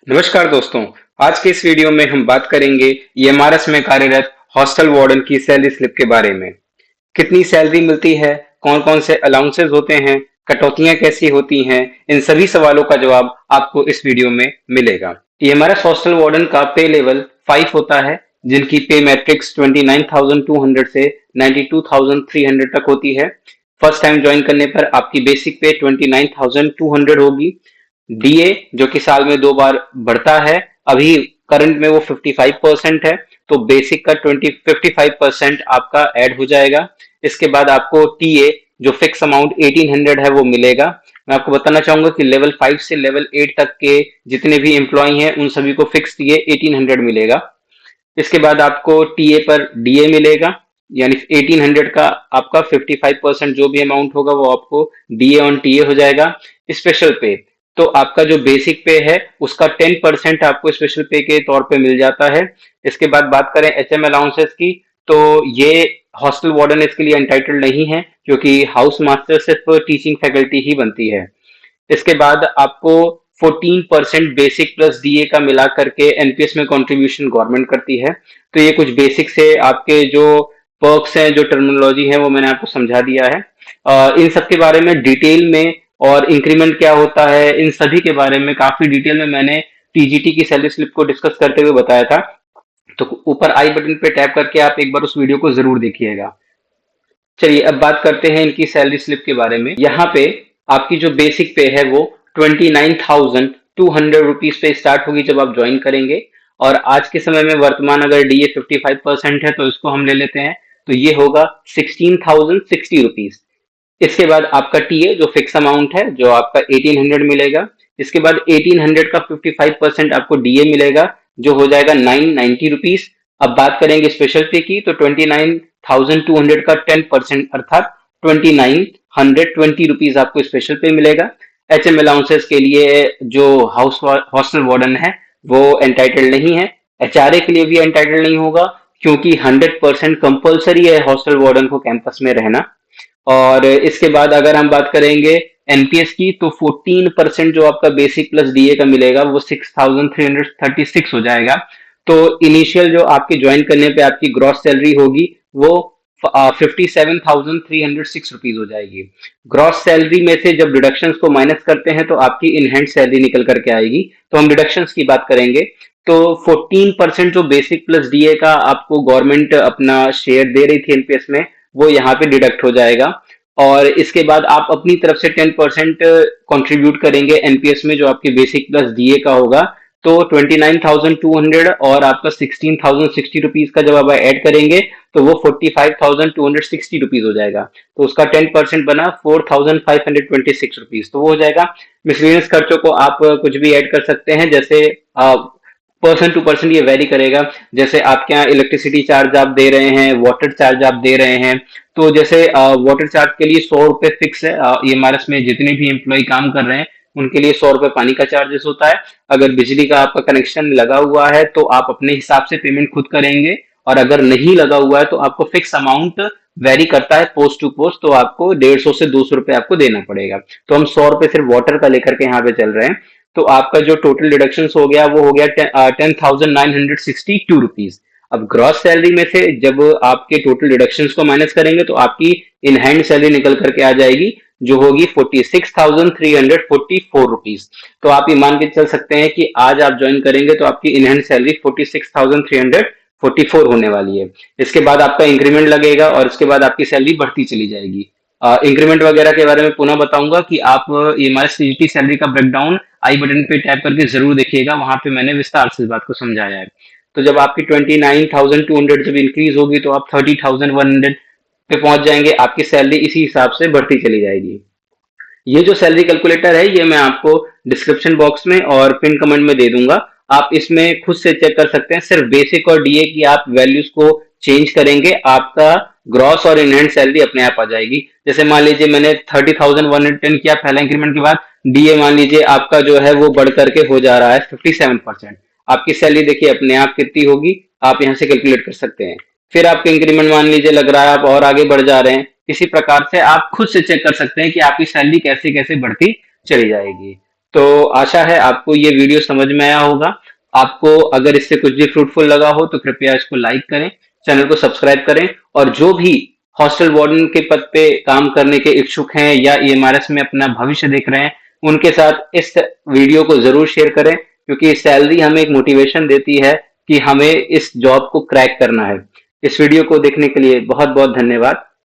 नमस्कार दोस्तों। आज के इस वीडियो में हम बात करेंगे ईएमआरएस में कार्यरत हॉस्टल वार्डन की सैलरी स्लिप के बारे में। कितनी सैलरी मिलती है, कौन कौन से अलाउंसेस होते हैं, कटौतियां कैसी होती हैं, इन सभी सवालों का जवाब आपको इस वीडियो में मिलेगा। ईएमआरएस हॉस्टल वार्डन का पे लेवल 5 होता है, जिनकी पे मैट्रिक्स 29,200 से 92,300 तक होती है। फर्स्ट टाइम ज्वाइन करने पर आपकी बेसिक पे 29,200 होगी। डीए जो कि साल में 2 बार बढ़ता है, अभी करंट में वो 55% है, तो बेसिक का 55% आपका ऐड हो जाएगा। इसके बाद आपको टीए जो फिक्स अमाउंट 1800 है वो मिलेगा। मैं आपको बताना चाहूंगा कि लेवल 5 से लेवल 8 तक के जितने भी एम्प्लॉय हैं उन सभी को फिक्स टीए 1800 मिलेगा। इसके बाद आपको टीए पर डीए मिलेगा, यानी 1800 का आपका 55% जो भी अमाउंट होगा वो आपको डीए ऑन टीए हो जाएगा। स्पेशल पे तो आपका जो बेसिक पे है उसका 10% आपको स्पेशल पे के तौर पे मिल जाता है। इसके बाद बात करें एचएम अलाउंसेस की, तो ये हॉस्टल वार्डन इसके लिए एंटाइटल्ड नहीं है, क्योंकि हाउस मास्टर सिर्फ टीचिंग फैकल्टी ही बनती है। इसके बाद आपको 14% बेसिक प्लस डीए का मिला करके एनपीएस में कंट्रीब्यूशन गवर्नमेंट करती है। तो ये कुछ बेसिक से आपके जो पर्क्स हैं, जो टर्मिनोलॉजी है, वो मैंने आपको समझा दिया है। इन सब के बारे में डिटेल में, और इंक्रीमेंट क्या होता है, इन सभी के बारे में काफी डिटेल में मैंने टीजीटी की सैलरी स्लिप को डिस्कस करते हुए बताया था। तो ऊपर आई बटन पे टैप करके आप एक बार उस वीडियो को जरूर देखिएगा। चलिए अब बात करते हैं इनकी सैलरी स्लिप के बारे में। यहाँ पे आपकी जो बेसिक पे है वो 29,200 रुपीज पे स्टार्ट होगी जब आप ज्वाइन करेंगे। और आज के समय में वर्तमान अगर डीए 55% है तो इसको हम ले लेते हैं, तो ये होगा 16,060 रुपीज। इसके बाद आपका टीए जो फिक्स अमाउंट है, जो आपका 1800 मिलेगा। इसके बाद 1800 का 55% आपको डीए मिलेगा, जो हो जाएगा 990 रुपीज। अब बात करेंगे स्पेशल पे की, तो 29,200 का 10% अर्थात 2920 रुपीज आपको स्पेशल पे मिलेगा। एचएम अलाउंसेस के लिए जो हाउस हॉस्टल वार्डन है वो एंटाइटल्ड नहीं है। एचआरए के लिए भी एंटाइटल्ड नहीं होगा, क्योंकि 100% कंपल्सरी है हॉस्टल वार्डन को कैंपस में रहना। और इसके बाद अगर हम बात करेंगे एनपीएस की, तो 14% जो आपका बेसिक प्लस डीए का मिलेगा वो 6,336 हो जाएगा। तो इनिशियल जो आपके ज्वाइन करने पे आपकी ग्रॉस सैलरी होगी वो 57,306 रुपीज हो जाएगी। ग्रॉस सैलरी में से जब डिडक्शंस को माइनस करते हैं तो आपकी इन हैंड सैलरी निकल करके आएगी। तो हम डिडक्शंस की बात करेंगे, तो 14% जो बेसिक प्लस डीए का आपको गवर्नमेंट अपना शेयर दे रही थी एनपीएस में, वो यहाँ पे डिडक्ट हो जाएगा। और इसके बाद आप अपनी तरफ से 10% कंट्रीब्यूट करेंगे एनपीएस में, जो आपके बेसिक प्लस डीए का होगा। तो 29,200 और आपका 16,060 रुपीज का जब आप ऐड करेंगे तो वो 45,260 रुपीज हो जाएगा। तो उसका 10% बना 4,526 रुपीज, तो वो हो जाएगा। मिसलेनियस खर्चों को आप कुछ भी ऐड कर सकते हैं, जैसे पर्सन टू पर्सन ये वेरी करेगा। जैसे आपके यहाँ इलेक्ट्रिसिटी चार्ज आप दे रहे हैं, वाटर चार्ज आप दे रहे हैं, तो जैसे वाटर चार्ज के लिए 100 रुपए फिक्स है। ईएमआरएस में जितने भी एम्प्लॉय काम कर रहे हैं उनके लिए 100 रुपए पानी का चार्जेस होता है। अगर बिजली का आपका कनेक्शन लगा हुआ है तो आप अपने हिसाब से पेमेंट खुद करेंगे, और अगर नहीं लगा हुआ है तो आपको फिक्स अमाउंट वेरी करता है पोस्ट टू पोस्ट, तो आपको 150 से 200 रुपए आपको देना पड़ेगा। तो हम 100 रुपए सिर्फ वाटर का लेकर के यहाँ पे चल रहे हैं। तो आपका जो टोटल डिडक्शन हो गया वो हो गया 10,962 रुपीज। अब ग्रॉस सैलरी में से जब आपके टोटल डिडक्शंस को माइनस करेंगे तो आपकी इन हैंड सैलरी निकल करके आ जाएगी, जो होगी 46,344 रुपीज। तो आप ये मान के चल सकते हैं कि आज आप ज्वाइन करेंगे तो आपकी इन हैंड सैलरी 46,344 होने वाली है। इसके बाद आपका इंक्रीमेंट लगेगा और इसके बाद आपकी सैलरी बढ़ती चली जाएगी। इंक्रीमेंट वगैरह के बारे में पुनः बताऊंगा कि आप ये हमारे सीजीटी सैलरी का ब्रेकडाउन आई बटन पे टैप करके जरूर देखिएगा, वहां पे मैंने विस्तार से इस बात को समझाया है। तो जब आपकी 29,200 जब इंक्रीज होगी तो आप 30,100 पे पहुंच जाएंगे। आपकी सैलरी इसी हिसाब से बढ़ती चली जाएगी। ये जो सैलरी कैलकुलेटर है ये मैं आपको डिस्क्रिप्शन बॉक्स में और पिन कमेंट में दे दूंगा। आप इसमें खुद से चेक कर सकते हैं। सिर्फ बेसिक और डीए की आप वैल्यूज को चेंज करेंगे, आपका ग्रॉस और इनहैंड सैलरी अपने आप आ जाएगी। जैसे मान लीजिए मैंने 30,110 किया पहला इंक्रीमेंट के बाद, डीए मान लीजिए आपका जो है वो बढ़ करके हो जा रहा है 57%। आपकी सैलरी देखिए अपने आप कितनी होगी, आप यहाँ से कैलकुलेट कर सकते हैं। फिर आपके इंक्रीमेंट मान लीजिए लग रहा है आप और आगे बढ़ जा रहे हैं, इसी प्रकार से आप खुद से चेक कर सकते हैं कि आपकी सैलरी कैसे कैसे बढ़ती चली जाएगी। तो आशा है आपको ये वीडियो समझ में आया होगा। आपको अगर इससे कुछ भी फ्रूटफुल लगा हो तो कृपया इसको लाइक करें, चैनल को सब्सक्राइब करें, और जो भी हॉस्टल वार्डन के पद पे काम करने के इच्छुक हैं या ईएमआरएस में अपना भविष्य देख रहे हैं, उनके साथ इस वीडियो को जरूर शेयर करें, क्योंकि सैलरी हमें एक मोटिवेशन देती है कि हमें इस जॉब को क्रैक करना है। इस वीडियो को देखने के लिए बहुत बहुत धन्यवाद।